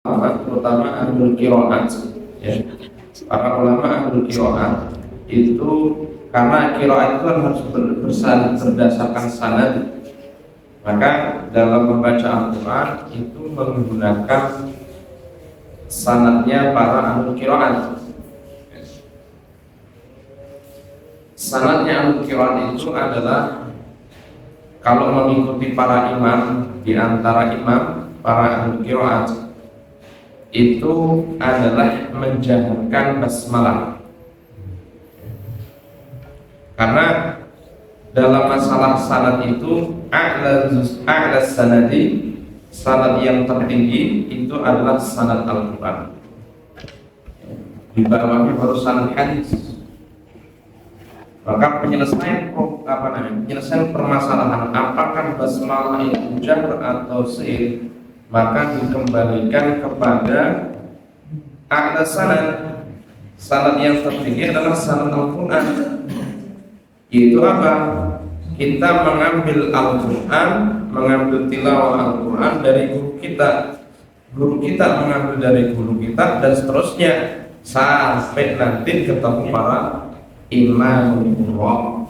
terutama ahlul qiraat, ya. Para ulama ahlul qiraat itu karena qiraat itu harus berdasarkan sanad, maka dalam membaca Al-Quran itu menggunakan sanadnya para ahlul qiraat. Sanadnya ahlul qiraat itu adalah kalau mengikuti para imam, di antara imam para ahlul qiraat itu adalah menjaharkan basmalah. Karena dalam masalah sanad itu a'la sanadi, sanad yang tertinggi itu adalah sanad Al-Quran. Di bawahnya baru sanad hadis. Maka penyelesaian permasalahan apakah basmalah itu jahr atau sir, maka dikembalikan kepada a'la sanad. Sanad yang tertinggi adalah sanad Al-Quran. Itu apa? Kita mengambil Al-Quran, mengambil tilawah Al-Quran dari guru kita. Guru kita mengambil dari guru kita, dan seterusnya sampai nanti ketemu para imam qurra.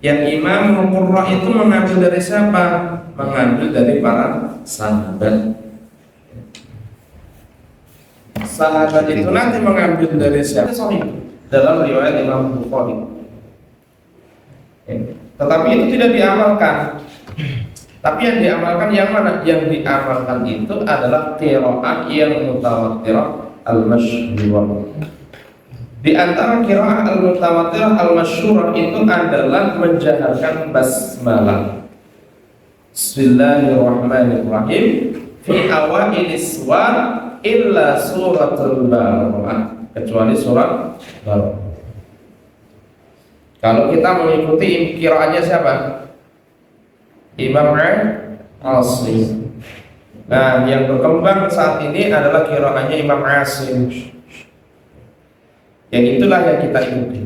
Yang imam qurra itu mengambil dari siapa? Mengambil dari para sahabat. Sahabat itu nanti mengambil dari siapa? Dalam riwayat Imam Bukhari. Tetapi itu tidak diamalkan. Tapi yang diamalkan yang mana? Yang diamalkan itu adalah qiraah yang mutawattirah al-masyhurah. Di antara qiraah al-mutawattirah al-masyhurah itu adalah menjaharkan basmalah. Bismillahirrahmanirrahim fi awailis suwar illa suratul Baqarah, kecuali surat Baqarah. Kalau kita mengikuti qiraatnya siapa? Imam Asim. Nah, yang berkembang saat ini adalah qiraatnya Imam Asim. Yang itulah yang kita ikuti.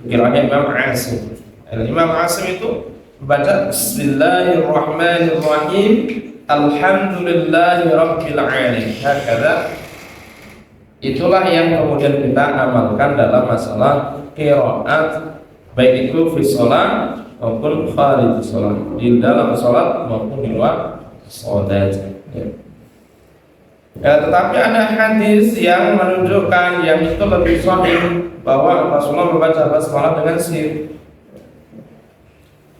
Qiraatnya Imam Asim. Imam Asim itu membaca Bismillahirrahmanirrahim Alhamdulillahi Rabbil Alamin. Hakadha. Itulah yang kemudian kita amalkan dalam masalah qiraat, baik itu fi shalat maupun kharij shalat, di dalam salat maupun di luar salat. Tetapi ada hadis yang menunjukkan yang itu lebih sahih, bahwa Rasulullah membaca basmalah dengan sir.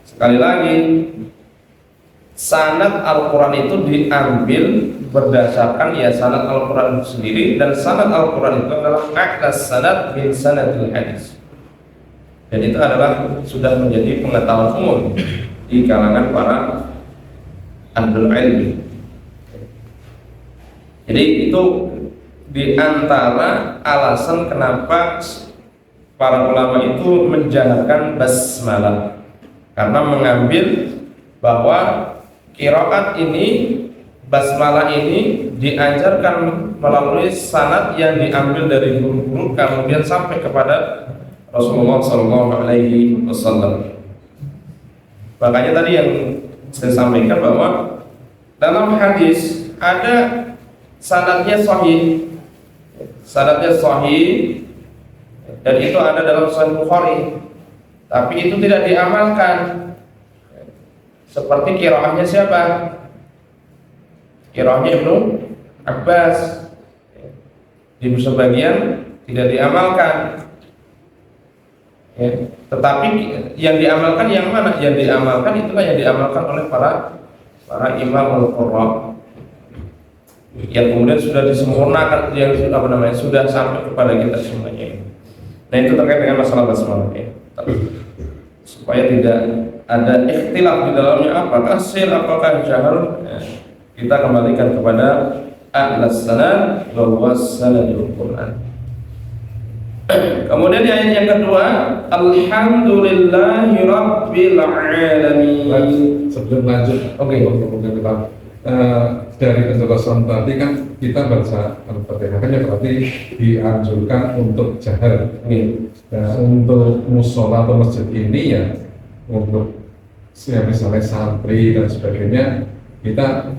Sekali lagi, sanad Al-Quran itu diambil berdasarkan sanad Al-Quran itu sendiri, dan sanad Al-Quran itu adalah a'las sanad min sanadil hadis. Dan itu adalah sudah menjadi pengetahuan umum di kalangan para ahlul ilmi. Jadi itu di antara alasan kenapa para ulama itu menjaharkan basmalah, karena mengambil bahwa qiraat ini, basmalah ini diajarkan melalui sanad yang diambil dari guru-guru, kemudian sampai kepada Rasulullah SAW. Makanya tadi yang saya sampaikan bahwa dalam hadis ada sanadnya sahih, dan itu ada dalam Sahih Bukhari, tapi itu tidak diamalkan. Seperti qiraahnya siapa? Qiraahnya Ibnu Abbas. Di sebagian tidak diamalkan. Tetapi yang diamalkan yang mana? Yang diamalkan itulah yang diamalkan oleh para imam al-qurra, yang kemudian sudah disempurnakan, yang sudah sampai kepada kita semuanya. Nah, itu terkait dengan masalah basmalah, supaya tidak ada ikhtilaf di dalamnya, apakah sir, apakah jahr. Kita kembalikan kepada a'las sanad wa huwa sanadul Quran. Kemudian ayat yang kedua, Alhamdulillahi Rabbil Alamin. Sebelum lanjut, dari penjelasan tadi kan kita baca Al-Fatihah, kan berarti dianjurkan untuk jahar. Untuk musola atau masjid ini ya, untuk misalnya santri dan sebagainya, kita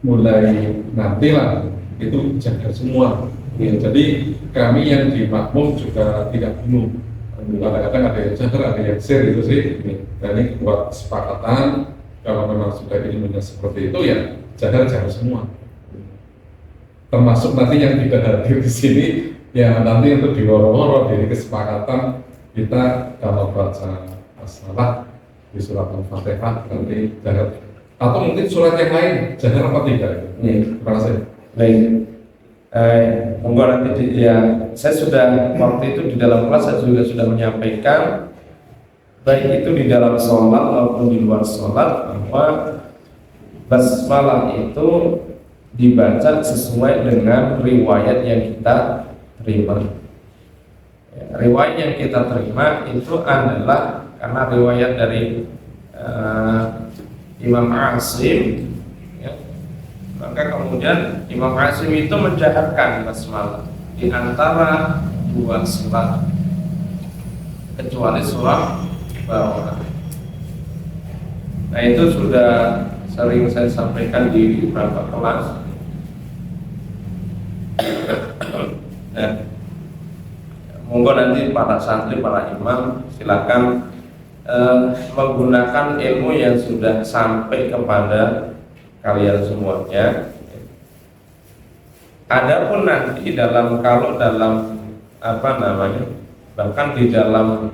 mulai nantilah itu jaga semua. Ya, jadi kami yang di makmum juga tidak bingung. Kadang-kadang ada yang jaga, ada yang share itu sih. Dan ini buat kesepakatan kalau memang sudah ilmunya seperti itu ya jaga semua. Termasuk nanti yang tidak hadir di sini ya nanti untuk diworo-woro dari kesepakatan kita kalau baca masalah di surat Al-Fatihah nanti jaga atau mungkin surat yang lain jaga apa tidak? Terima kasih. Baik. Monggo nanti ya saya sudah waktu itu di dalam kelas saya juga sudah menyampaikan baik itu di dalam sholat maupun di luar sholat bahwa basmalah itu dibaca sesuai dengan riwayat yang kita terima. Ya, riwayat yang kita terima itu adalah karena riwayat dari Imam Asim, ya, maka kemudian Imam Asim itu menjaharkan basmalah di antara dua surat kecuali surat bawah. Nah itu sudah sering saya sampaikan di beberapa kelas. Nah, monggo nanti para santri, para imam silakan menggunakan ilmu yang sudah sampai kepada kalian semuanya. Adapun nanti kalau dalam bahkan di dalam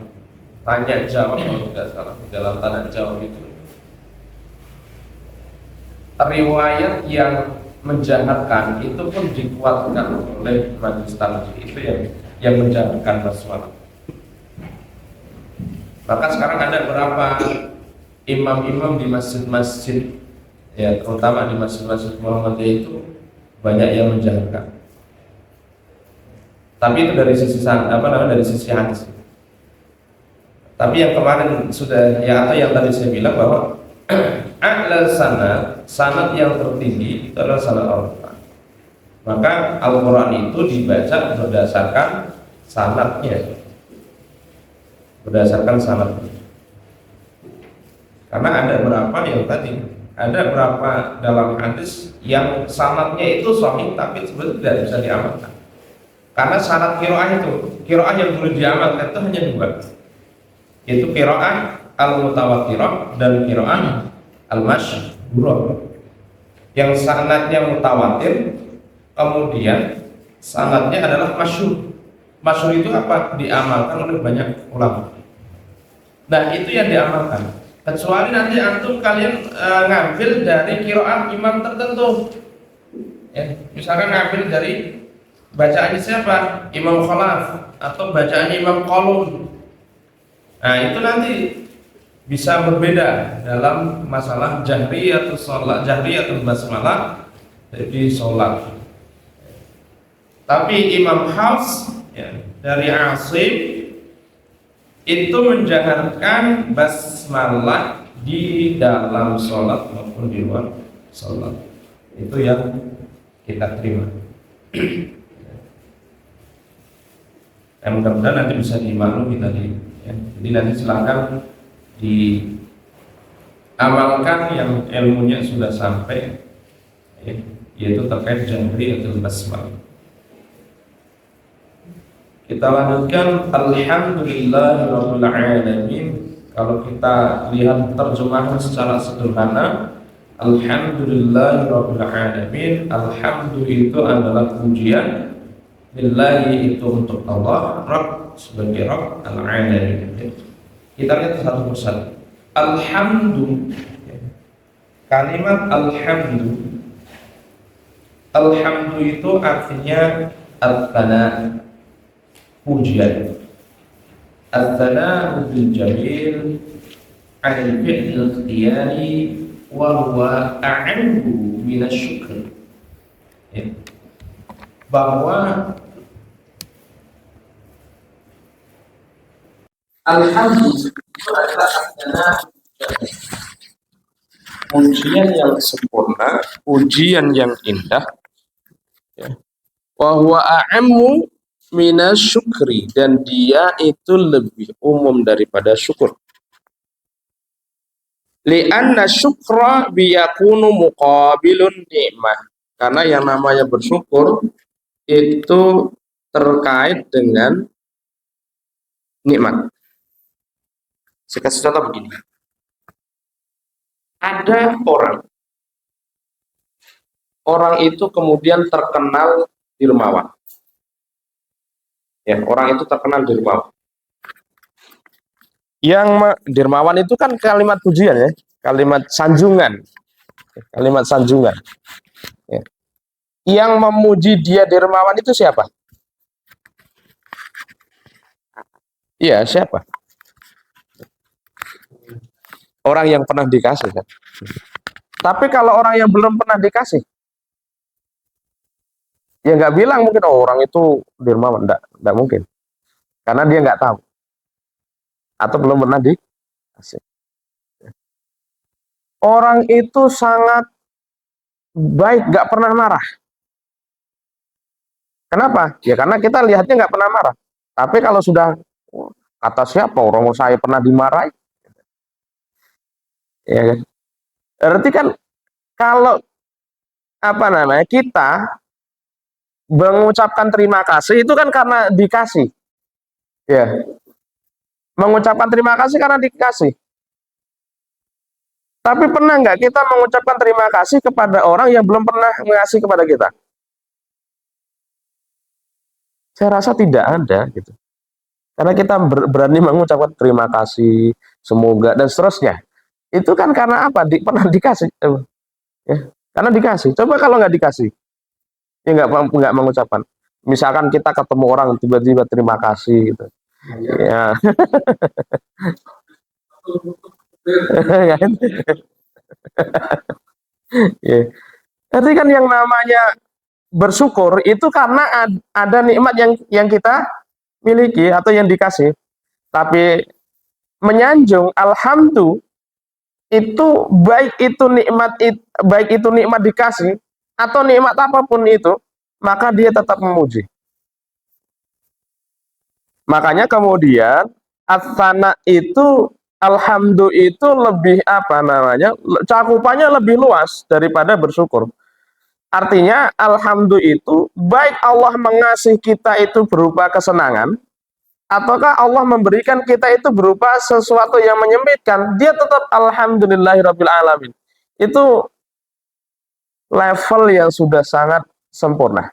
tanya jawab kalau tidak salah di dalam tanya jawab itu riwayat yang menjaharkan itu pun dikuatkan oleh majelis taklim itu yang menjaharkan basmalah. Maka sekarang ada beberapa imam-imam di masjid-masjid ya terutama di masjid-masjid Muhammadiyah itu banyak yang menjaharkan. Tapi itu dari sisi dari sisi hadis. Tapi yang kemarin sudah ya atau yang tadi saya bilang bahwa a'la sanad yang tertinggi itu adalah sanad Al-Quran. Maka Al-Quran itu dibaca berdasarkan sanadnya. Berdasarkan sanadnya. Karena ada berapa dalam hadis yang sanadnya itu sahih tapi sebenarnya tidak bisa diamalkan. Karena sanad qiraah yang boleh diamalkan itu hanya dua. Yaitu qiraah al-mutawatirah dan qiraah al-masyhurah. Yang sanadnya mutawatir, kemudian sanadnya adalah masyhur. Masyhur itu apa? Diamalkan oleh banyak ulama. Nah, itu yang diamalkan. Kecuali nanti kalian ngambil dari qiraah imam tertentu. Ya, misalkan ngambil dari bacaannya siapa? Imam Khalaf atau bacaannya Imam Qalun. Nah, itu nanti bisa berbeda dalam masalah jahriyatul basmalah di sholat. Tapi Imam Hafs ya, dari Asim itu menjaharkan basmalah di dalam sholat maupun di luar sholat. Itu yang kita terima. Mudah-mudahan nanti bisa dimaklumi tadi. Ya. Jadi nanti silakan diamalkan yang ilmunya sudah sampai, ya, yaitu terkait jahriyatul basmalah. Kita lanjutkan alhamdulillahirabbil alamin. Kalau kita lihat terjemahan secara sederhana, alhamdulillahirabbil alamin. Alhamdu itu adalah pujian, lillahi itu untuk Allah, Rabb sebagai Rabb al-alamin. Kita lihat satu persatu. Alhamdu, kalimat alhamdu itu artinya al-thana, pujian. Al-thana bil jamil al fi'l ikhtiyari wa huwa a'anhu min asy-syukr. Bahwa alhamdulillah itu adalah pujian yang sempurna, pujian yang indah, ya. Wa huwa a'ammu minasyukri, dan dia itu lebih umum daripada syukur. Li'anna syukra biyakunu muqabilun nikmah. Karena yang namanya bersyukur itu terkait dengan nikmat. Saya kasih contoh begini. Ada orang itu kemudian terkenal dermawan. Ya, orang itu terkenal dermawan. Dermawan itu kan kalimat pujian ya, kalimat sanjungan, kalimat sanjungan. Ya. Yang memuji dia dermawan itu siapa? Iya, siapa? Orang yang pernah dikasih kan. Tapi kalau orang yang belum pernah dikasih, ya nggak bilang mungkin orang itu dermawan, enggak mungkin, karena dia nggak tahu atau belum pernah dikasih. Orang itu sangat baik, nggak pernah marah. Kenapa? Ya karena kita lihatnya nggak pernah marah. Tapi kalau sudah kata siapa orang saya pernah dimarahi, ya kan? Berarti kan kalau kita mengucapkan terima kasih itu kan karena dikasih, ya. Mengucapkan terima kasih karena dikasih. Tapi pernah nggak kita mengucapkan terima kasih kepada orang yang belum pernah mengasih kepada kita? Saya rasa tidak ada gitu. Karena kita berani mengucapkan terima kasih, semoga dan seterusnya. Itu kan karena apa? Pernah dikasih, ya. Karena dikasih. Coba kalau nggak dikasih, ya nggak mengucapkan. Misalkan kita ketemu orang tiba-tiba terima kasih gitu. Ya. Ya. Tapi kan yang namanya bersyukur itu karena ada nikmat yang kita miliki atau yang dikasih. Tapi menyanjung alhamdulillah itu baik itu nikmat dikasih atau nikmat apapun itu, maka dia tetap memuji. Makanya kemudian asana itu alhamdulillah itu lebih cakupannya lebih luas daripada bersyukur. Artinya alhamdulillah itu baik Allah mengasihi kita itu berupa kesenangan, ataukah Allah memberikan kita itu berupa sesuatu yang menyempitkan, dia tetap alhamdulillahirabbil alamin. Itu level yang sudah sangat sempurna.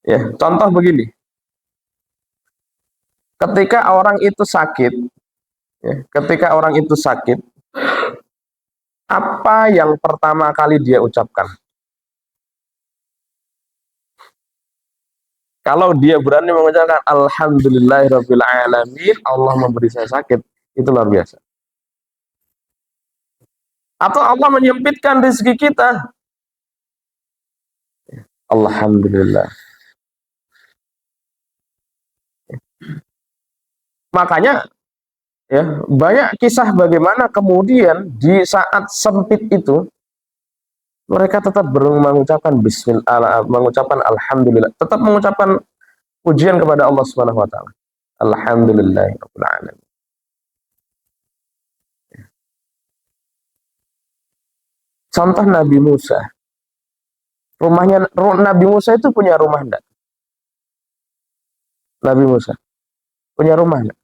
Ya, contoh begini. Ketika orang itu sakit, apa yang pertama kali dia ucapkan? Kalau dia berani mengucapkan alhamdulillahirabbil alamin, Allah memberi saya sakit, itu luar biasa. Atau Allah menyempitkan rezeki kita, alhamdulillah. Makanya ya, banyak kisah bagaimana kemudian di saat sempit itu mereka tetap mengucapkan bismillah, mengucapkan alhamdulillah, tetap mengucapkan pujian kepada Allah Subhanahu wa taala. Alhamdulillahirabbil alamin. Contoh Nabi Musa. Nabi Musa itu punya rumah enggak? Nabi Musa punya rumah enggak?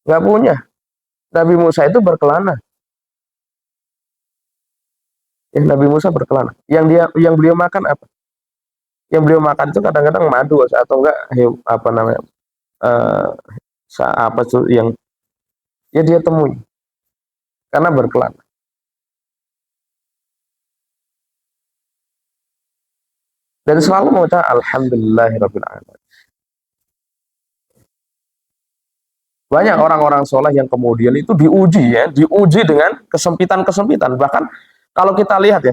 Enggak punya. Nabi Musa itu berkelana. Nabi Musa berkelana. Yang beliau makan apa? Yang beliau makan itu kadang-kadang madu atau enggak apa tuh yang ya dia temui karena berkelana. Dan selalu mengucapkan alhamdulillahirabbil alamin. Banyak orang-orang soleh yang kemudian itu diuji dengan kesempitan-kesempitan. Bahkan kalau kita lihat ya,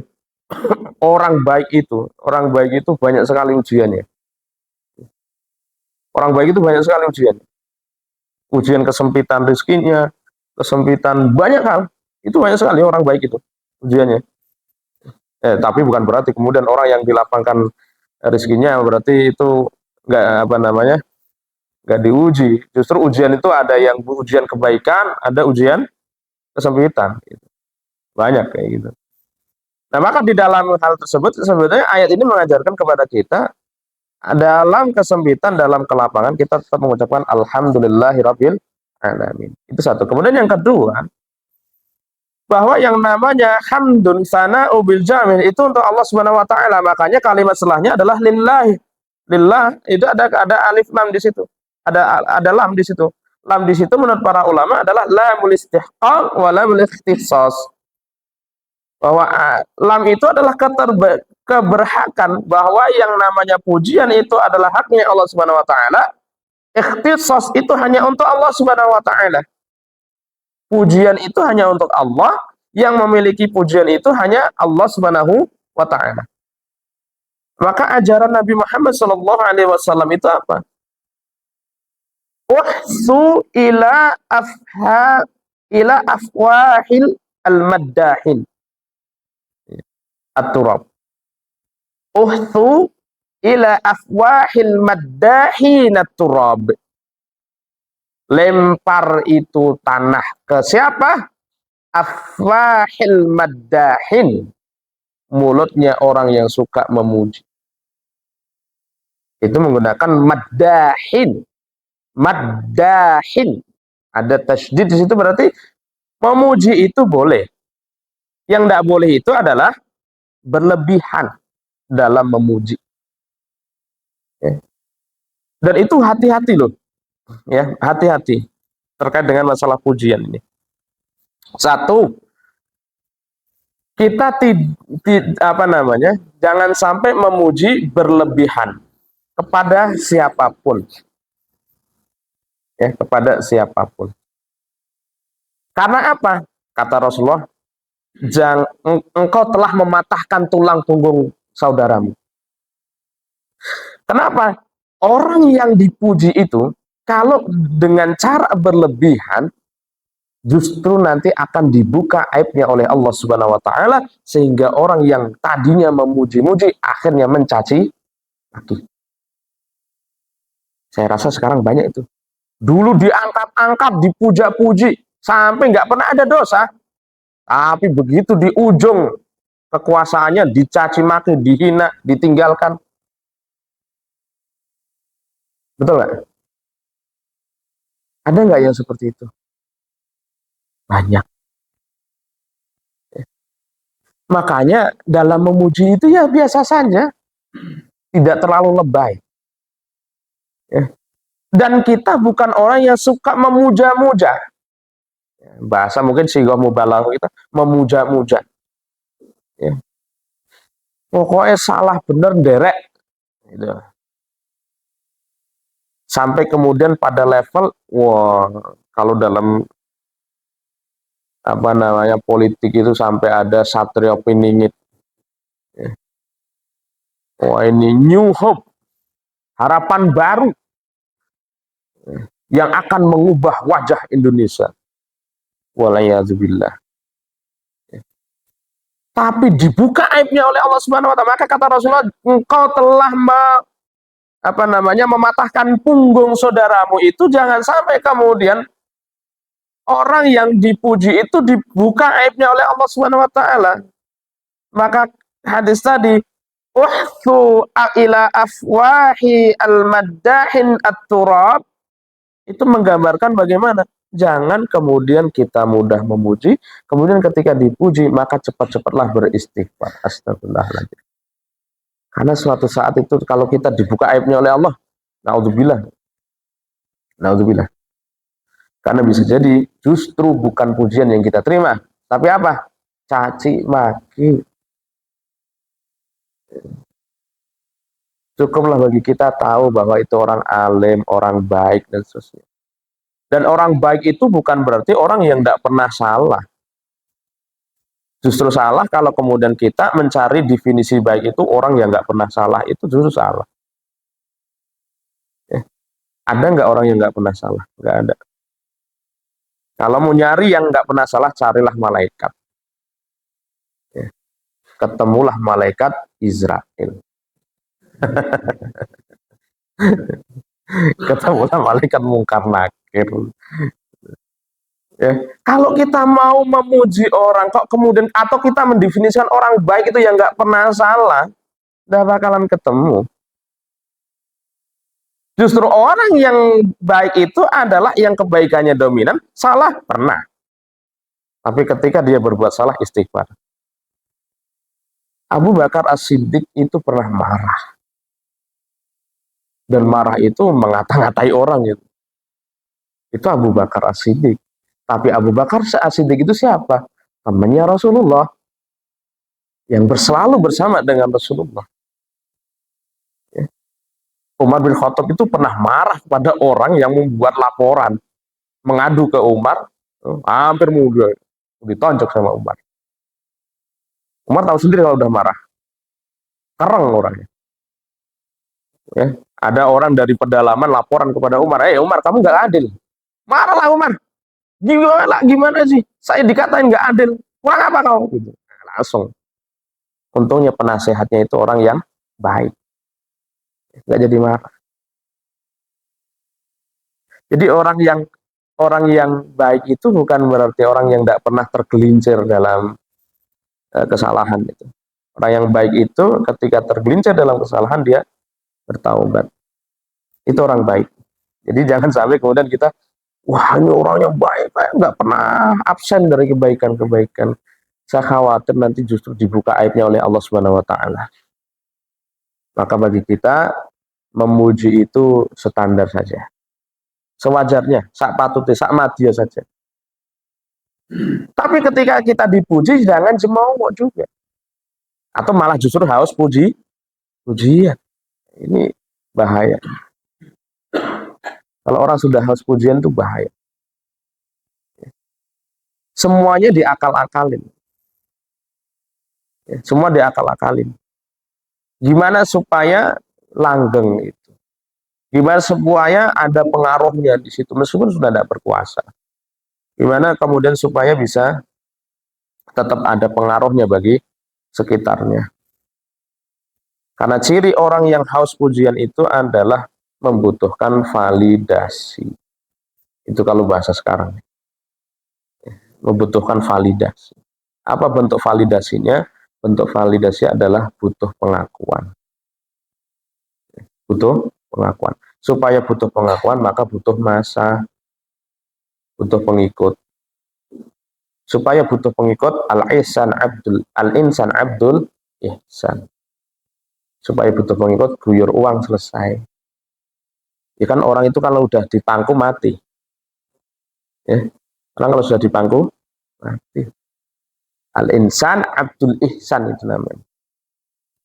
orang baik itu banyak sekali ujiannya. Orang baik itu banyak sekali ujian. Ujian kesempitan rezekinya, kesempitan banyak hal. Itu banyak sekali orang baik itu ujiannya. Tapi bukan berarti kemudian orang yang dilapangkan rezekinya berarti itu nggak diuji. Justru ujian itu ada yang ujian kebaikan, ada ujian kesempitan. Banyak kayak gitu. Nah, maka di dalam hal tersebut sebenarnya ayat ini mengajarkan kepada kita dalam kesempitan, dalam kelapangan kita tetap mengucapkan alhamdulillahirabbil alamin. Itu satu. Kemudian yang kedua, bahwa yang namanya hamdun sana'u bil jamil itu untuk Allah Subhanahu wa taala. Makanya kalimat setelahnya adalah lillahi. Lillah itu ada alif lam di situ. Ada lam di situ. Lam di situ menurut para ulama adalah lamul istihqaq wa lamul ikhtisas. Bahwa lam itu adalah keberhakan, bahwa yang namanya pujian itu adalah haknya Allah Subhanahu wa taala. Ikhtisas itu hanya untuk Allah Subhanahu wa taala. Pujian itu hanya untuk Allah, yang memiliki pujian itu hanya Allah Subhanahu wa taala. Maka ajaran Nabi Muhammad sallallahu alaihi wasallam itu apa? Uhsu ila afwahil al-maddahin at-turab. Uhsu ila afwahil maddahin at-turab. Lempar itu tanah ke siapa? Afwahil maddahin, mulutnya orang yang suka memuji. Itu menggunakan maddahin. Maddahin. Ada tasydid di situ, berarti memuji itu boleh. Yang tidak boleh itu adalah berlebihan dalam memuji. Dan itu hati-hati loh. Ya, hati-hati terkait dengan masalah pujian ini. Satu, kita jangan sampai memuji berlebihan kepada siapapun. Ya, kepada siapapun. Karena apa? Kata Rasulullah, engkau telah mematahkan tulang punggung saudaramu. Kenapa? Orang yang dipuji itu, kalau dengan cara berlebihan, justru nanti akan dibuka aibnya oleh Allah Subhanahu wa taala, sehingga orang yang tadinya memuji-muji akhirnya mencaci maki. Saya rasa sekarang banyak itu. Dulu diangkat-angkat, dipuja-puji, sampai nggak pernah ada dosa. Tapi begitu di ujung kekuasaannya dicaci maki, dihina, ditinggalkan. Betul nggak? Ada nggak yang seperti itu? Banyak. Makanya dalam memuji itu ya biasa saja, tidak terlalu lebay. Dan kita bukan orang yang suka memuja-muja. Bahasa mungkin sighah mubalaghah kita memuja-muja. Ya. Pokoknya salah bener derek. Gitu. Sampai kemudian pada level, wah, kalau dalam politik itu sampai ada Satrio Piningit. Ya. Wah, ini New Hope, harapan baru yang akan mengubah wajah Indonesia. Walayyazubillah. Tapi dibuka aibnya oleh Allah Subhanahu wa taala. Maka kata Rasulullah, engkau telah mematahkan punggung saudaramu. Itu jangan sampai kemudian orang yang dipuji itu dibuka aibnya oleh Allah Subhanahu wa taala. Maka hadis tadi, uhsu ila afwahi al-maddahin at-turab, itu menggambarkan bagaimana jangan kemudian kita mudah memuji, kemudian ketika dipuji maka cepat-cepatlah beristighfar. Astagfirullahaladzim. Karena suatu saat itu kalau kita dibuka aibnya oleh Allah, naudzubillah. Naudzubillah. Karena bisa jadi justru bukan pujian yang kita terima, tapi apa? Caci maki. Cukuplah bagi kita tahu bahwa itu orang alim, orang baik, dan seterusnya. Dan orang baik itu bukan berarti orang yang tidak pernah salah. Justru salah kalau kemudian kita mencari definisi baik itu orang yang nggak pernah salah, itu justru salah. Ada nggak orang yang nggak pernah salah? Nggak ada. Kalau mau nyari yang nggak pernah salah, carilah malaikat. Ketemulah malaikat Israel. Ketemulah malaikat Mungkar Nakir. Ya. Kalau kita mau memuji orang kok kemudian atau kita mendefinisikan orang baik itu yang nggak pernah salah, nggak bakalan ketemu. Justru orang yang baik itu adalah yang kebaikannya dominan, salah pernah. Tapi ketika dia berbuat salah, istighfar. Abu Bakar As-Siddiq itu pernah marah. Dan marah itu mengata-ngatai orang gitu. Itu Abu Bakar As-Siddiq. Tapi Abu Bakar As-Siddiq itu siapa? Temannya Rasulullah. Yang selalu bersama dengan Rasulullah. Ya. Umar bin Khattab itu pernah marah kepada orang yang membuat laporan. Mengadu ke Umar. Hampir mudah. Ditonjok sama Umar. Umar tahu sendiri kalau udah marah. Kereng orangnya. Ya. Ada orang dari pedalaman laporan kepada Umar. Umar, kamu nggak adil. Marahlah Umar. Gimana sih? Saya dikatain nggak adil. Kurang apa kau? Gitu. Langsung. Untungnya penasehatnya itu orang yang baik. Nggak jadi marah. Jadi orang yang baik itu bukan berarti orang yang tidak pernah tergelincir dalam kesalahan itu. Orang yang baik itu ketika tergelincir dalam kesalahan dia bertaubat. Itu orang baik. Jadi jangan sampai kemudian kita, wah ini orangnya baik, nggak pernah absen dari kebaikan-kebaikan. Saya khawatir nanti justru dibuka aibnya oleh Allah Subhanahu Wa Taala. Maka bagi kita memuji itu standar saja, sewajarnya, sak patutnya, sak madya saja. Tapi ketika kita dipuji jangan cemooh juga, atau malah justru haus pujian. Ini bahaya. Kalau orang sudah haus pujian itu bahaya. Semuanya diakal-akalin. Semua diakal-akalin. Gimana supaya langgeng itu? Gimana supaya ada pengaruhnya di situ meskipun sudah tidak berkuasa? Gimana kemudian supaya bisa tetap ada pengaruhnya bagi sekitarnya? Karena ciri orang yang haus pujian itu adalah membutuhkan validasi. Itu kalau bahasa sekarang. Membutuhkan validasi. Apa bentuk validasinya? Bentuk validasi adalah butuh pengakuan. Butuh pengakuan. Supaya butuh pengakuan, maka butuh massa, butuh pengikut. Supaya butuh pengikut, al-insan abdul ihsan. Supaya butuh pengikut, guyur uang selesai. Ya kan orang itu kalau udah dipangku mati. Ya. Orang kalau sudah dipangku mati. Al-insan abdul ihsan itu namanya.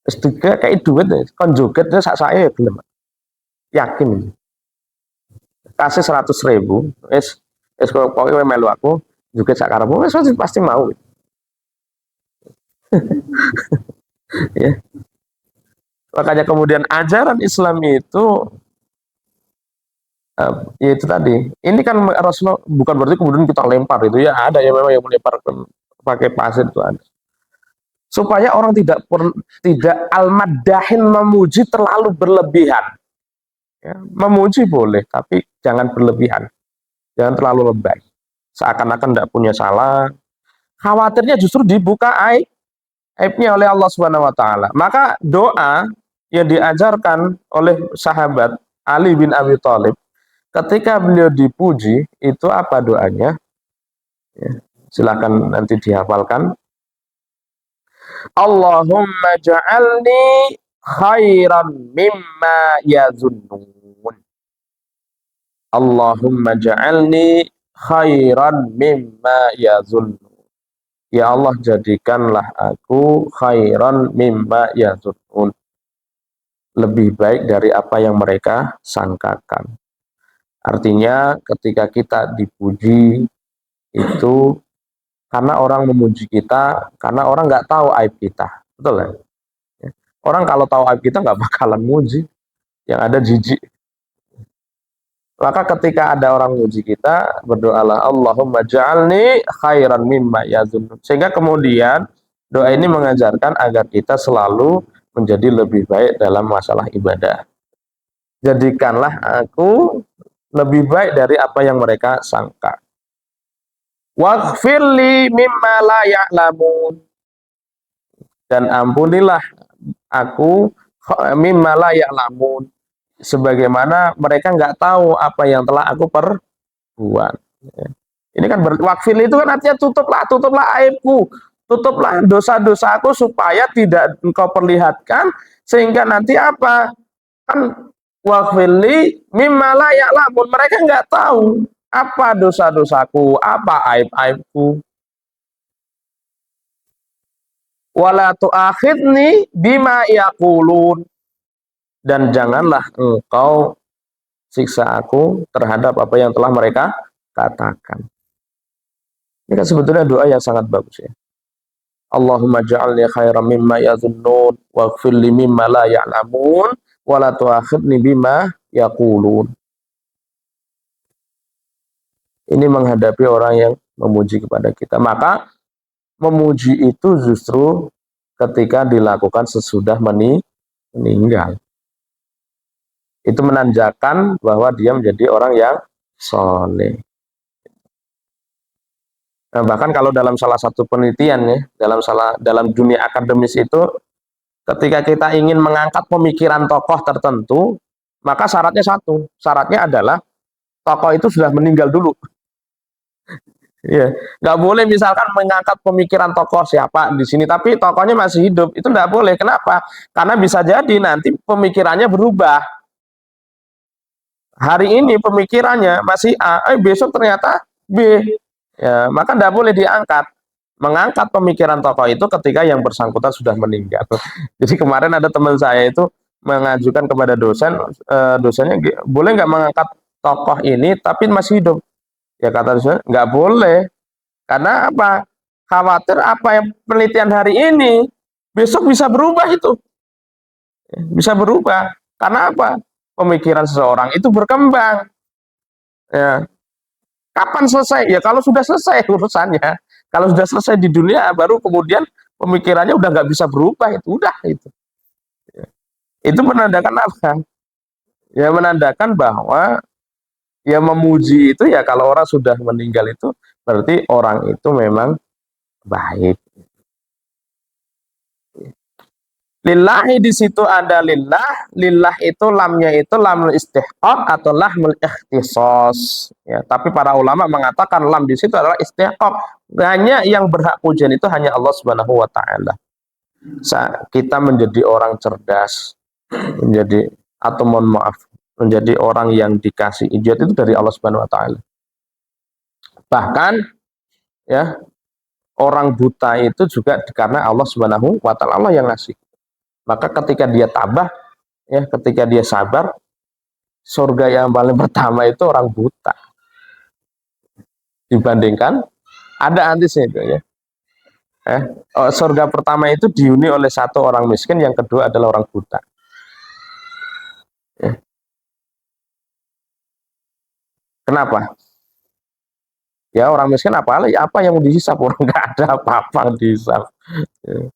Terus juga kayak duit, kon joget saya belum yakin. Kasih 100.000, pokoknya melu aku joget sak karepmu, pasti mau. Ya. Makanya kemudian ajaran Islam itu ya itu tadi. Ini kan Rasulullah bukan berarti kemudian kita lempar itu ya, ada ya memang yang melempar pakai pasir itu ada. Supaya orang tidak al-maddahin memuji terlalu berlebihan. Ya, memuji boleh, tapi jangan berlebihan. Jangan terlalu lebay. Seakan-akan tidak punya salah. Khawatirnya justru dibuka aibnya oleh Allah Subhanahu Wa Taala. Maka doa yang diajarkan oleh sahabat Ali bin Abi Thalib ketika beliau dipuji itu apa doanya? Ya, silakan nanti dihafalkan. Allahumma ja'alni khairan mimma yazunnun. Allahumma ja'alni khairan mimma yazunnun. Ya Allah, jadikanlah aku khairan mimma yazunnun. Lebih baik dari apa yang mereka sangkakan. Artinya ketika kita dipuji itu karena orang memuji kita, karena orang nggak tahu aib kita, betul ya? Orang kalau tahu aib kita nggak bakalan muji, yang ada jijik. Maka ketika ada orang memuji kita, berdoalah Allahumma ja'alni khairan mimma yazunnun. Sehingga kemudian doa ini mengajarkan agar kita selalu menjadi lebih baik dalam masalah ibadah. Jadikanlah aku lebih baik dari apa yang mereka sangka. waghfirli mimma la ya'lamun, dan ampunilah aku mimma la ya'lamun, sebagaimana mereka nggak tahu apa yang telah aku perbuat. Ini kan wakfil itu kan artinya tutuplah aibku, tutuplah dosa-dosaku supaya tidak engkau perlihatkan, sehingga nanti apa, kan wakfili mimma la ya'lamun, mereka nggak tahu apa dosa-dosaku, apa aib-aibku. Wala tu'akhidni bima yaqulun, dan janganlah engkau siksa aku terhadap apa yang telah mereka katakan. Ini kan sebetulnya doa yang sangat bagus ya. Allahumma ja'alni khairan mimma yadhunnun waghfir li mimma la ya'lamun wa la tu'akhidni bima yaqulun. Ini menghadapi orang yang memuji kepada kita. Maka memuji itu justru ketika dilakukan sesudah meninggal. Itu menandakan bahwa dia menjadi orang yang soleh. Nah, bahkan kalau dalam salah satu penelitian ya, dalam dunia akademis itu, ketika kita ingin mengangkat pemikiran tokoh tertentu, maka syaratnya adalah tokoh itu sudah meninggal dulu. Ya, nggak boleh misalkan mengangkat pemikiran tokoh siapa di sini, tapi tokohnya masih hidup, itu nggak boleh. Kenapa? Karena bisa jadi nanti pemikirannya berubah. Hari ini pemikirannya masih A, besok ternyata B. Ya, maka tidak boleh diangkat. Mengangkat pemikiran tokoh itu ketika yang bersangkutan sudah meninggal. Jadi kemarin ada teman saya itu mengajukan kepada dosennya, boleh nggak mengangkat tokoh ini tapi masih hidup? Ya kata dosen, nggak boleh. Karena apa? Khawatir apa yang penelitian hari ini besok bisa berubah itu. Bisa berubah. Karena apa? Pemikiran seseorang itu berkembang. Ya. Kapan selesai? Ya kalau sudah selesai urusannya. Kalau sudah selesai di dunia, baru kemudian pemikirannya udah nggak bisa berubah, itu udah itu. Itu menandakan apa? Ya menandakan bahwa ya memuji itu ya kalau orang sudah meninggal itu berarti orang itu memang baik. Lillahi di situ ada lillah itu lamnya itu lamul istihqaq atau lahmul ikhtisos. Ya, tapi para ulama mengatakan lam di situ adalah istihqaq. Hanya yang berhak pujian itu hanya Allah Subhanahu wa taala. Kita menjadi orang cerdas, mohon maaf, menjadi orang yang dikasih ijazah itu dari Allah Subhanahu wa taala. Bahkan ya, orang buta itu juga karena Allah Subhanahu wa taala, Allah yang ngasih. Maka ketika dia tabah, ya, ketika dia sabar, surga yang paling pertama itu orang buta. Dibandingkan ada antisnya itu ya. Surga pertama itu dihuni oleh satu orang miskin, yang kedua adalah orang buta. Ya. Kenapa? Ya orang miskin apa yang mau dihisap, orang nggak ada apa-apa dihisap. Ya.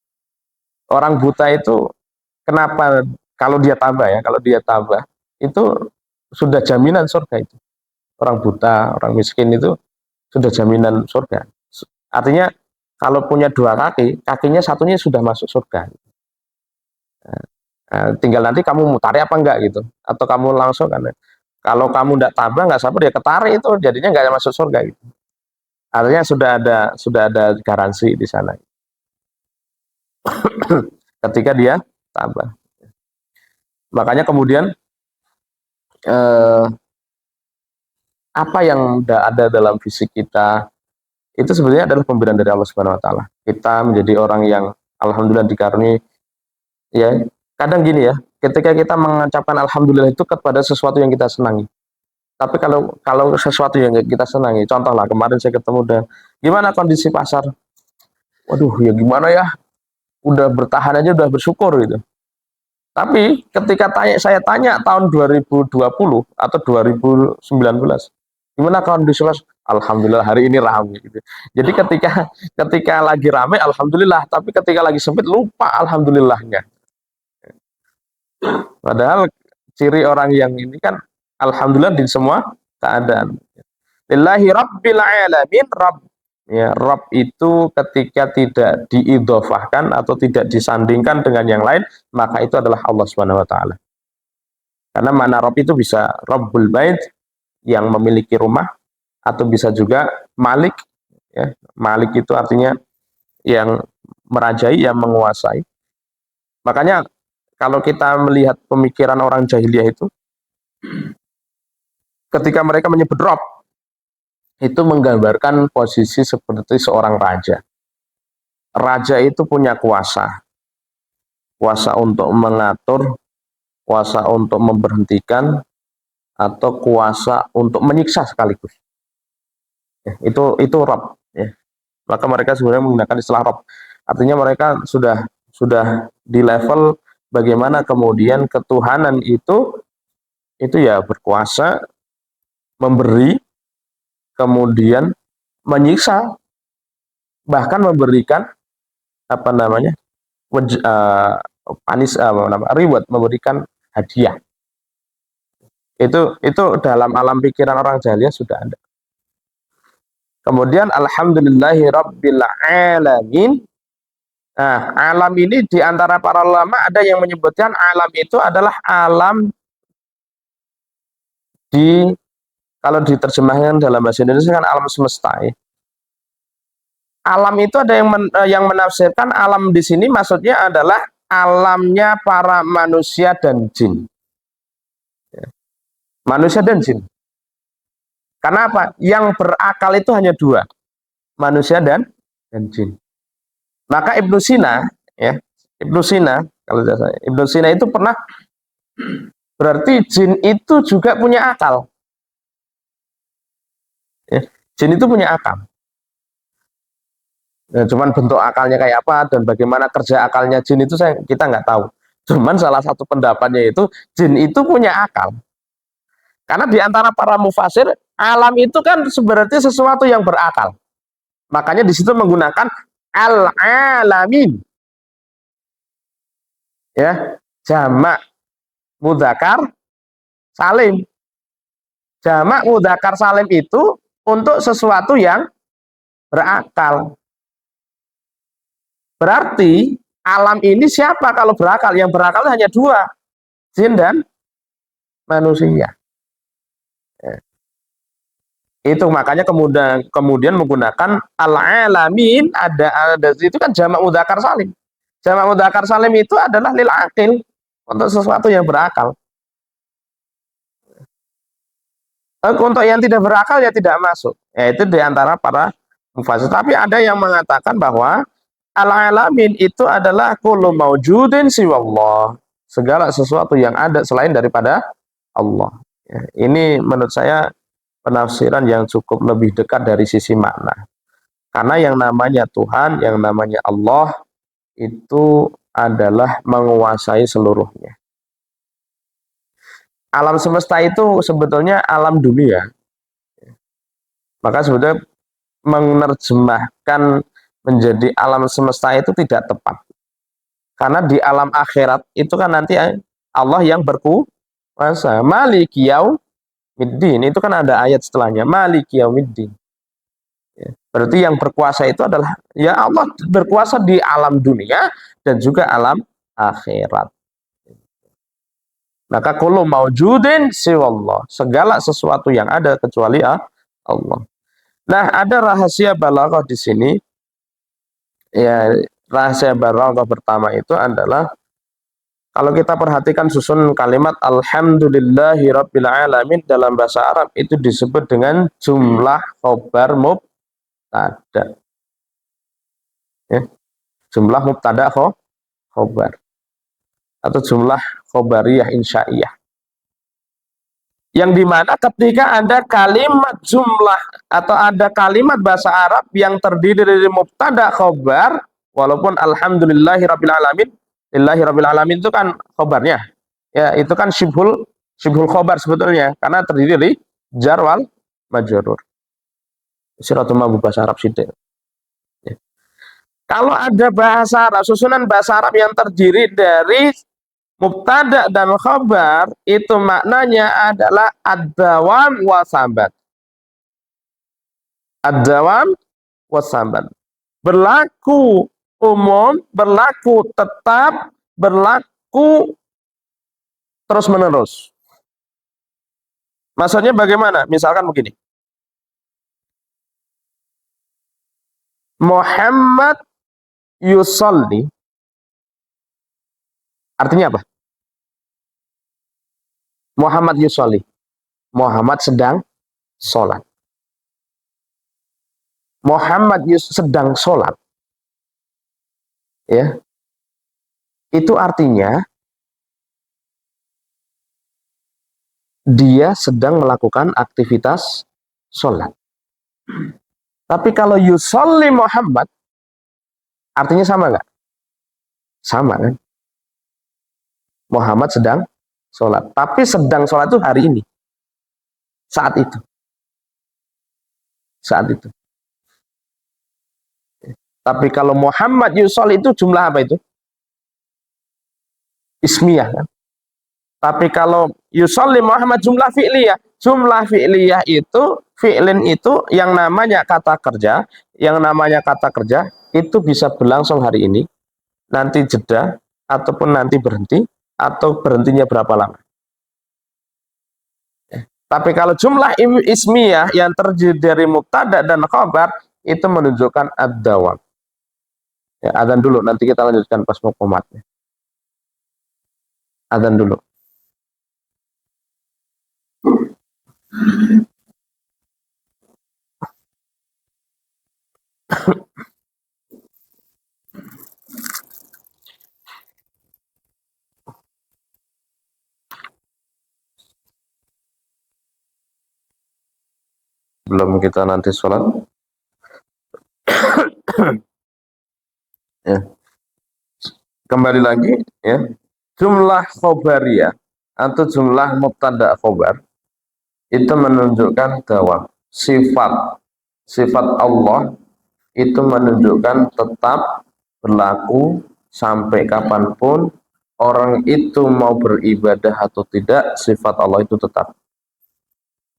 Orang buta itu kenapa kalau dia tabah itu sudah jaminan surga itu. Orang buta, orang miskin itu sudah jaminan surga. Artinya kalau punya dua kaki, kakinya satunya sudah masuk surga. Tinggal nanti kamu mau tarik apa enggak gitu, atau kamu langsung kan. Kalau kamu tidak tabah, nggak sabar, dia ketarik itu jadinya nggak masuk surga gitu. Artinya sudah ada garansi di sana. Ketika dia tabah. Makanya kemudian apa yang ada dalam fisik kita itu sebenarnya adalah pemberian dari Allah Subhanahu wa taala. Kita menjadi orang yang alhamdulillah dikaruniai, ya. Kadang gini ya, ketika kita mengucapkan alhamdulillah itu kepada sesuatu yang kita senangi. Tapi kalau sesuatu yang kita senangi, contohlah kemarin saya ketemu dengan gimana kondisi pasar. Waduh, ya gimana ya? Udah bertahan aja udah bersyukur gitu. Tapi ketika saya tanya tahun 2020 atau 2019, gimana kondisi Mas? Alhamdulillah hari ini ramai gitu. Jadi ketika lagi ramai alhamdulillah, tapi ketika lagi sempit lupa alhamdulillahnya. Padahal ciri orang yang ini kan alhamdulillah di semua keadaan. Lillahi rabbil alamin, Ya, Rob itu ketika tidak diidhofahkan atau tidak disandingkan dengan yang lain, maka itu adalah Allah Subhanahu wa taala. Karena mana Rob itu bisa Rabbul Bait yang memiliki rumah, atau bisa juga Malik, ya. Malik itu artinya yang merajai, yang menguasai. Makanya kalau kita melihat pemikiran orang jahiliyah itu, ketika mereka menyebut Rob, itu menggambarkan posisi seperti seorang raja. Raja itu punya kuasa, kuasa untuk mengatur, kuasa untuk memberhentikan, atau kuasa untuk menyiksa sekaligus. Ya, itu Rob. Ya. Maka mereka sebenarnya menggunakan istilah Rob. Artinya mereka sudah di level bagaimana kemudian ketuhanan itu ya berkuasa, memberi, kemudian menyiksa, bahkan memberikan apa namanya reward, memberikan hadiah. Itu dalam alam pikiran orang jahiliyah sudah ada. Kemudian alhamdulillahi rabbil alamin. Nah, alam ini di antara para ulama ada yang menyebutkan alam itu adalah alam kalau diterjemahkan dalam bahasa Indonesia kan alam semesta. Ya. Alam itu ada yang menafsirkan alam di sini maksudnya adalah alamnya para manusia dan jin. Ya. Manusia dan jin. Karena apa? Yang berakal itu hanya dua, manusia dan jin. Maka Ibnu Sina, ya, Ibnu Sina, kalau tidak salah, Ibnu Sina itu pernah, berarti jin itu juga punya akal. Ya, jin itu punya akal. Ya, cuman bentuk akalnya kayak apa dan bagaimana kerja akalnya jin itu kita nggak tahu. Cuman salah satu pendapatnya itu jin itu punya akal. Karena di antara para mufasir, alam itu kan berarti sesuatu yang berakal. Makanya di situ menggunakan al-alamin. Ya, jamak mudzakkar salim. Jamak mudzakkar salim itu untuk sesuatu yang berakal. Berarti alam ini siapa kalau berakal? Yang berakal hanya dua, jin dan manusia. Ya. Itu makanya kemudian menggunakan al-alamin, ada itu kan jamak mudzakkar salim. Jamak mudzakkar salim itu adalah lil aqil, untuk sesuatu yang berakal. Untuk yang tidak berakal ya tidak masuk. Yaitu di antara para mufasir. Tapi ada yang mengatakan bahwa al-alamin itu adalah kullu maujudin siwallah. Segala sesuatu yang ada selain daripada Allah. Ya, ini menurut saya penafsiran yang cukup lebih dekat dari sisi makna. Karena yang namanya Tuhan, yang namanya Allah itu adalah menguasai seluruhnya. Alam semesta itu sebetulnya alam dunia. Maka sebetulnya menerjemahkan menjadi alam semesta itu tidak tepat. Karena di alam akhirat itu kan nanti Allah yang berkuasa. Maliki yaumiddin, itu kan ada ayat setelahnya, Maliki yaumiddin. Ya, berarti yang berkuasa itu adalah ya Allah, berkuasa di alam dunia dan juga alam akhirat. Maka kullu maujudin siwallah, segala sesuatu yang ada kecuali Allah. Nah, ada rahasia balaghah di sini. Ya, rahasia balaghah pertama itu adalah kalau kita perhatikan susun kalimat alhamdulillahi rabbil alamin dalam bahasa Arab itu disebut dengan jumlah khobar mubtada. Ya, jumlah mubtada khobar atau jumlah khobariyah insya'iyah. Yang dimana ketika ada kalimat jumlah atau ada kalimat bahasa Arab yang terdiri dari mubtada khobar, walaupun alhamdulillahi rabbil alamin, lillahi rabbil alamin itu kan khobarnya, ya itu kan syibhul khobar sebetulnya, karena terdiri dari jar wal majrur. Siratul mabuk bahasa Arab sidik. Ya. Kalau ada bahasa Arab, susunan bahasa Arab yang terdiri dari mubtada dan khabar, itu maknanya adalah ad-dawam wa sabat. Ad-dawam wasaban. Berlaku umum, berlaku tetap, berlaku terus-menerus. Maksudnya bagaimana? Misalkan begini. Muhammad yusolli. Artinya apa? Muhammad yusolli. Muhammad sedang sholat. Muhammad sedang sholat. Ya. Itu artinya dia sedang melakukan aktivitas sholat. Tapi kalau yusolli Muhammad, artinya sama nggak? Sama kan? Muhammad sedang sholat. Tapi sedang sholat itu hari ini. Saat itu. Saat itu. Tapi kalau Muhammad yusolli itu jumlah apa itu? Ismiyah kan? Tapi kalau yusolli Muhammad jumlah fi'liyah. Jumlah fi'liyah itu, fi'lin itu yang namanya kata kerja, itu bisa berlangsung hari ini, nanti jeda, ataupun nanti berhenti, atau berhentinya berapa lama. Tapi kalau jumlah ismiyah yang terdiri dari mubtada dan khabar, itu menunjukkan ad-dawam. Ya, adzan dulu, nanti kita lanjutkan pas muqamatnya. Adzan dulu. Belum kita nanti sholat. Ya. Kembali lagi ya. Jumlah khobariyah atau jumlah mubtada khobar itu menunjukkan dawam. Sifat Allah itu menunjukkan tetap berlaku sampai kapanpun orang itu mau beribadah atau tidak, sifat Allah itu tetap.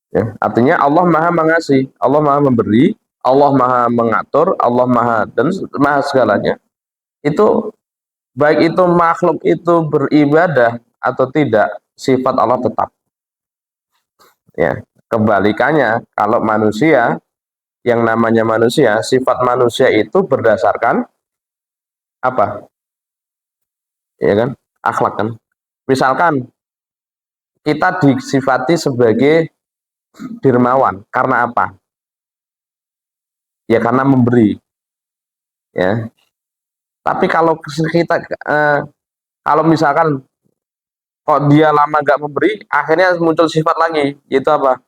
Ya, artinya Allah maha mengasih, Allah maha memberi, Allah maha mengatur, Allah maha dan maha segalanya. Itu baik itu makhluk itu beribadah atau tidak, sifat Allah tetap. Ya, kebalikannya kalau manusia, yang namanya manusia, sifat manusia itu berdasarkan apa? Ya kan? Akhlak kan. Misalkan kita disifati sebagai dermawan karena apa? Ya karena memberi. Ya. Tapi kalau kita kalau misalkan kok dia lama gak memberi, akhirnya muncul sifat lagi, yaitu apa?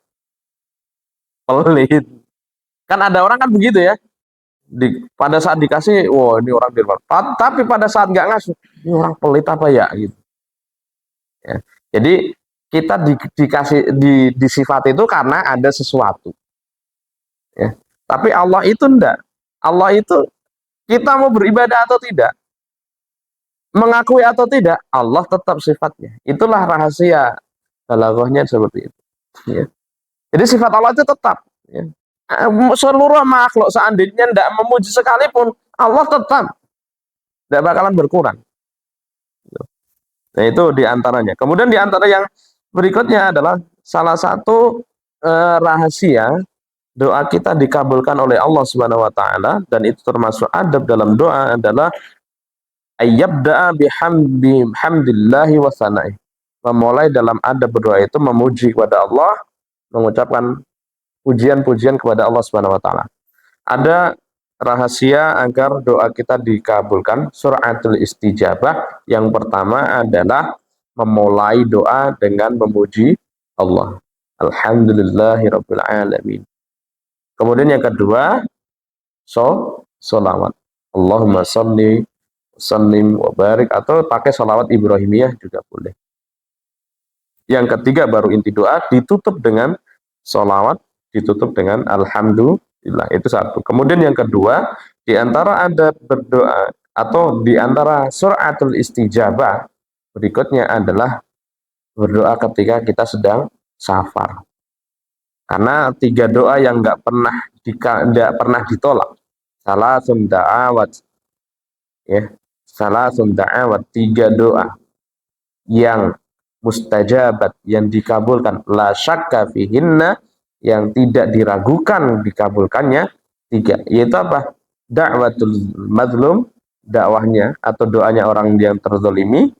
Pelit. Kan ada orang kan begitu ya. Pada saat dikasih, wah ini orang dermawan. Tapi pada saat gak ngasih, ini orang pelit apa ya gitu. Ya. Jadi kita disifat itu karena ada sesuatu. Ya. Tapi Allah itu enggak. Allah itu kita mau beribadah atau tidak, mengakui atau tidak, Allah tetap sifatnya. Itulah rahasia balaghahnya seperti itu. Ya. Jadi sifat Allah itu tetap. Ya. Seluruh makhluk seandainya tidak memuji sekalipun, Allah tetap tidak bakalan berkurang. Nah itu diantaranya. Kemudian diantara yang berikutnya adalah salah satu rahasia doa kita dikabulkan oleh Allah Subhanahu wa taala, dan itu termasuk adab dalam doa adalah ayyabda'a bihamdillahi wa sana'i. Memulai dalam adab berdoa itu memuji kepada Allah, mengucapkan pujian-pujian kepada Allah Subhanahu wa taala. Ada rahasia agar doa kita dikabulkan, suratul istijabah. Yang pertama adalah memulai doa dengan memuji Allah. Alhamdulillahirabbil alamin. Kemudian yang kedua, sholawat. Allahumma sholli sallim wa barik, atau pakai sholawat Ibrahimiyah juga boleh. Yang ketiga baru inti doa, ditutup dengan sholawat, ditutup dengan alhamdulillah. Itu satu. Kemudian yang kedua, di antara ada berdoa atau di antara suratul istijabah berikutnya adalah berdoa ketika kita sedang safar. Karena 3 doa yang nggak pernah ditolak salasun da'awat, ya, salasun da'awat, 3 doa yang mustajabat, yang dikabulkan, la syakka fihinna, yang tidak diragukan dikabulkannya, 3, yaitu apa? Da'watul mazlum, dakwahnya atau doanya orang yang terzalimi,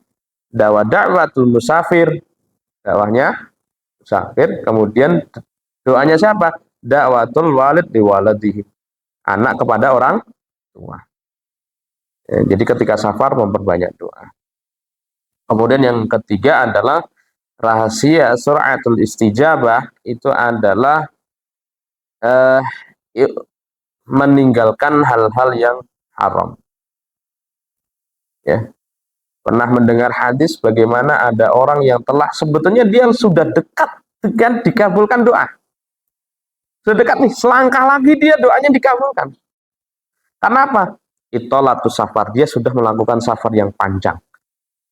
da'watul musafir, dakwahnya musafir, kemudian doanya siapa? Da'watul walid li waladihi, anak kepada orang tua. Ya, jadi ketika safar memperbanyak doa. Kemudian yang ketiga adalah rahasia suratul istijabah, itu adalah eh, meninggalkan hal-hal yang haram. Ya, pernah mendengar hadis bagaimana ada orang yang telah sebetulnya dia sudah dekat dengan dikabulkan doa. Sudah dekat nih, selangkah lagi dia doanya dikabulkan. Karena apa? Itolatus safar, dia sudah melakukan safar yang panjang.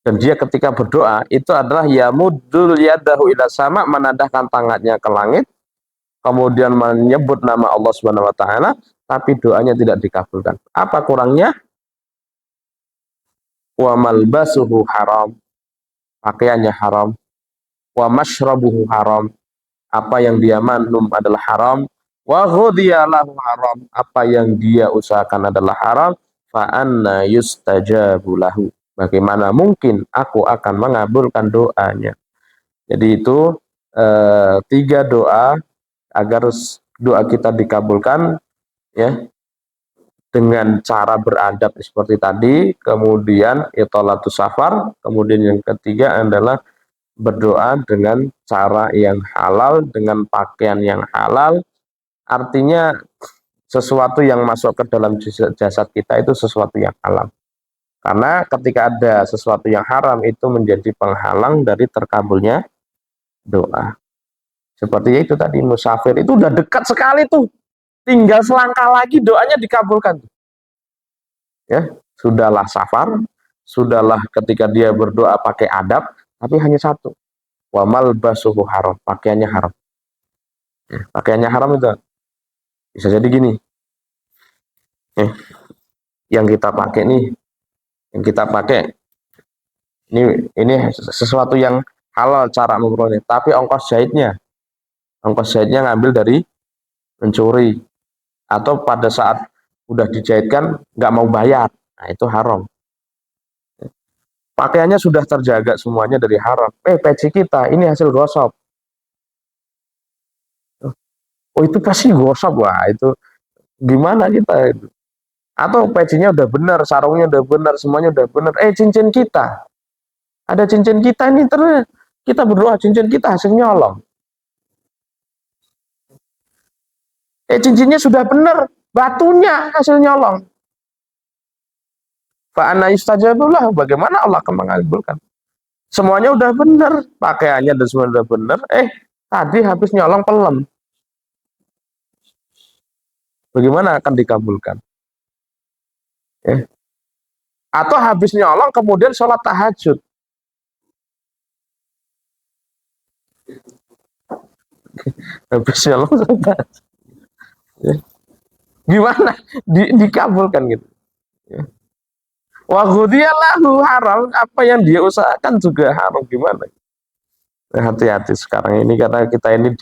Dan dia ketika berdoa itu adalah yamuddul yadahu ila sama, menadahkan tangannya ke langit, kemudian menyebut nama Allah Subhanahu wa taala, tapi doanya tidak dikabulkan. Apa kurangnya? Wa malbasuhu haram, pakaiannya haram. Wa mashrabuhu haram, apa yang dia minum adalah haram. Wa ghudhiyalahu haram, apa yang dia usahakan adalah haram. Fa anna yustajabu lahu, bagaimana mungkin aku akan mengabulkan doanya. Jadi itu 3 doa agar doa kita dikabulkan, ya, dengan cara beradab seperti tadi, kemudian itolatus safar, kemudian yang ketiga adalah berdoa dengan cara yang halal, dengan pakaian yang halal. Artinya sesuatu yang masuk ke dalam jasad kita itu sesuatu yang halal. Karena ketika ada sesuatu yang haram itu menjadi penghalang dari terkabulnya doa. Seperti itu tadi, musafir itu udah dekat sekali tuh, tinggal selangkah lagi doanya dikabulkan. Ya, sudahlah safar, sudahlah ketika dia berdoa pakai adab, tapi hanya satu, wa malbasuhu haram, pakaiannya haram. Ya, pakaiannya haram itu bisa jadi gini, yang kita pakai nih, yang kita pakai ini sesuatu yang halal cara memperoleh, tapi ongkos jahitnya ngambil dari mencuri, atau pada saat udah dijahitkan nggak mau bayar, nah itu haram. Pakaiannya sudah terjaga semuanya dari haram, peci kita ini hasil gosok, oh itu pasti gosok, wah itu gimana kita itu. Atau pecinya udah benar, sarungnya udah benar, semuanya udah benar, cincin kita, ada cincin kita ini, terus kita berdoa cincin kita hasil nyolong. Cincinnya sudah benar, batunya hasil nyolong. Fa anna yustajabullah, bagaimana Allah akan mengabulkan? Semuanya udah benar, pakaiannya dan semua udah benar, tadi habis nyolong pelem. Bagaimana akan dikabulkan? Atau habis nyolong kemudian sholat tahajud. Habis nyolong sholat tahajud. Gimana? Dikabulkan gitu. Wa ghudhiyalahu haram, apa yang dia usahakan juga haram, gimana? Hati-hati sekarang ini, karena kita ini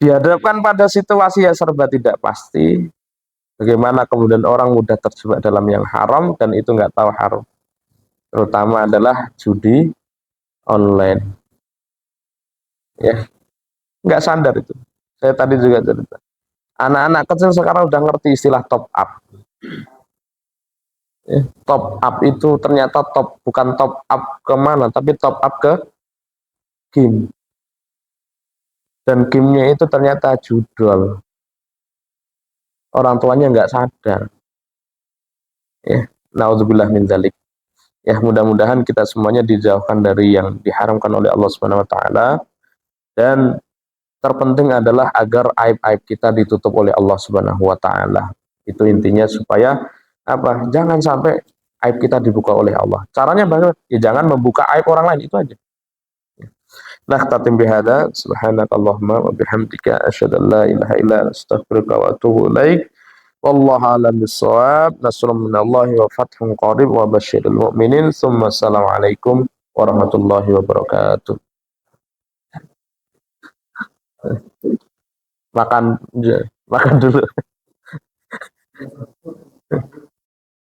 dihadapkan pada situasi yang serba tidak pasti. Bagaimana kemudian orang mudah terjebak dalam yang haram dan itu nggak tahu haram. Terutama adalah judi online. Ya, nggak sadar itu. Saya tadi juga cerita. Anak-anak kecil sekarang udah ngerti istilah top up. Top up itu ternyata bukan top up kemana, tapi top up ke game. Dan gamenya itu ternyata judul. Orang tuanya nggak sadar. Ya, naudzubillah min dzalik. Ya, mudah-mudahan kita semuanya dijauhkan dari yang diharamkan oleh Allah Subhanahu wa taala, dan terpenting adalah agar aib-aib kita ditutup oleh Allah Subhanahu wa taala. Itu intinya, supaya apa? Jangan sampai aib kita dibuka oleh Allah. Caranya bagaimana? Ya jangan membuka aib orang lain, itu aja. Nah, tatim bihada, subhanakallahumma wa bihamdika asyhadu an la ilaha illa anta astaghfiruka wa atubu ilaik. Wallahu a'lam bissawab. Nasrun minallahi wa fathun qarib wa basyiril mu'minin. Tsumma assalamualaikum warahmatullahi wabarakatuh. Makan, makan dulu.